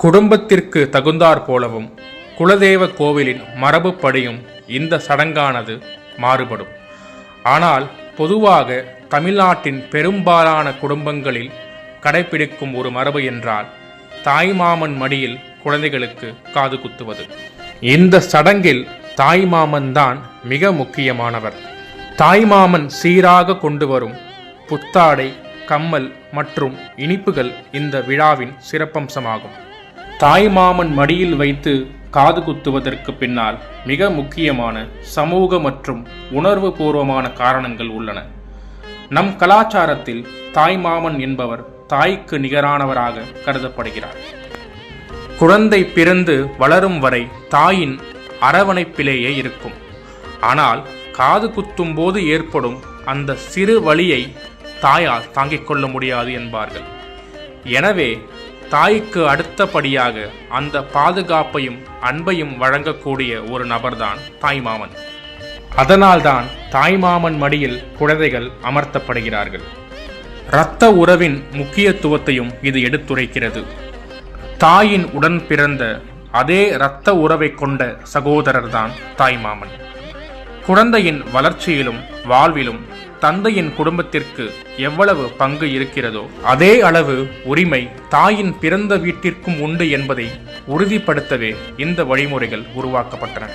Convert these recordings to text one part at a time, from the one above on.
குடும்பத்திற்கு தகுந்தாற் போலவும் குலதெய்வ கோவிலின் மரபுப்படியும் இந்த சடங்கானது மாறுபடும். ஆனால் பொதுவாக தமிழ்நாட்டின் பெரும்பாலான குடும்பங்களில் கடைபிடிக்கும் ஒரு மரபு என்றால் தாய்மாமன் மடியில் குழந்தைகளுக்கு காது குத்துவது. இந்த சடங்கில் தாய்மாமன் தான் மிக முக்கியமானவர். தாய்மாமன் சீராக கொண்டு வரும் புத்தாடை, கம்மல் மற்றும் இனிப்புகள் இந்த விழாவின் சிறப்பம்சமாகும். தாய்மாமன் மடியில் வைத்து காது குத்துவதற்கு பின்னால் மிக முக்கியமான சமூக மற்றும் உணர்வு பூர்வமான காரணங்கள் உள்ளன. நம் கலாச்சாரத்தில் தாய்மாமன் என்பவர் தாய்க்கு நிகரானவராக கருதப்படுகிறார். குழந்தை பிறந்து வளரும் வரை தாயின் அரவணைப்பிலேயே இருக்கும். ஆனால் காது குத்தும் போது ஏற்படும் அந்த சிறு வலியை தாயால் தாங்கிக் கொள்ள முடியாது என்பார்கள். எனவே தாய்க்கு அடுத்தபடியாக அந்த பாதுகாப்பையும் அன்பையும் வழங்கக்கூடிய ஒரு நபர்தான் தாய்மாமன். அதனால்தான் தாய்மாமன் மடியில் குழந்தைகள் அமர்த்தப்படுகிறார்கள். இரத்த உறவின் முக்கியத்துவத்தையும் இது எடுத்துரைக்கிறது. தாயின் உடன் பிறந்த அதே இரத்த உறவை கொண்ட சகோதரர்தான் தாய்மாமன். குழந்தையின் வளர்ச்சியிலும் வாழ்விலும் தந்தையின் குடும்பத்திற்கு எவ்வளவு பங்கு இருக்கிறதோ அதே அளவு உரிமை தாயின் பிறந்த வீட்டிற்கும் உண்டு என்பதை உறுதிப்படுத்தவே இந்த வழிமுறைகள் உருவாக்கப்பட்டன.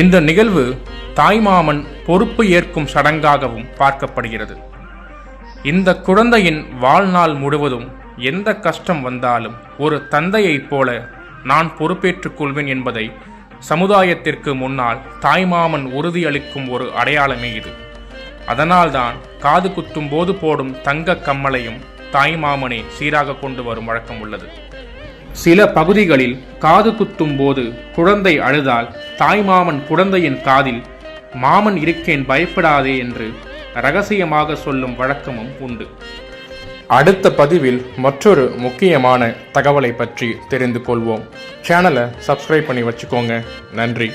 இந்த நிகழ்வு தாய்மாமன் பொறுப்பு ஏற்கும் சடங்காகவும் பார்க்கப்படுகிறது. இந்த குழந்தையின் வாழ்நாள் முழுவதும் எந்த கஷ்டம் வந்தாலும் ஒரு தந்தையைப் போல நான் பொறுப்பேற்றுக் கொள்வேன் என்பதை சமுதாயத்திற்கு முன்னால் தாய்மாமன் உறுதியளிக்கும் ஒரு அடையாளமே இது. அதனால்தான் காது குத்தும் போது போடும் தங்க கம்மலையும் தாய்மாமனே சீராக கொண்டு வரும் வழக்கம் உள்ளது. சில பகுதிகளில் காது குத்தும் போது குழந்தை அழுதால் தாய்மாமன் குழந்தையின் காதில் மாமன் இருக்கேன் பயப்படாதே என்று இரகசியமாக சொல்லும் வழக்கமும் உண்டு. அடுத்த பதிவில் மற்றொரு முக்கியமான தகவலை பற்றி தெரிந்து கொள்வோம். சேனலை சப்ஸ்கிரைப் பண்ணி வச்சுக்கோங்க. நன்றி.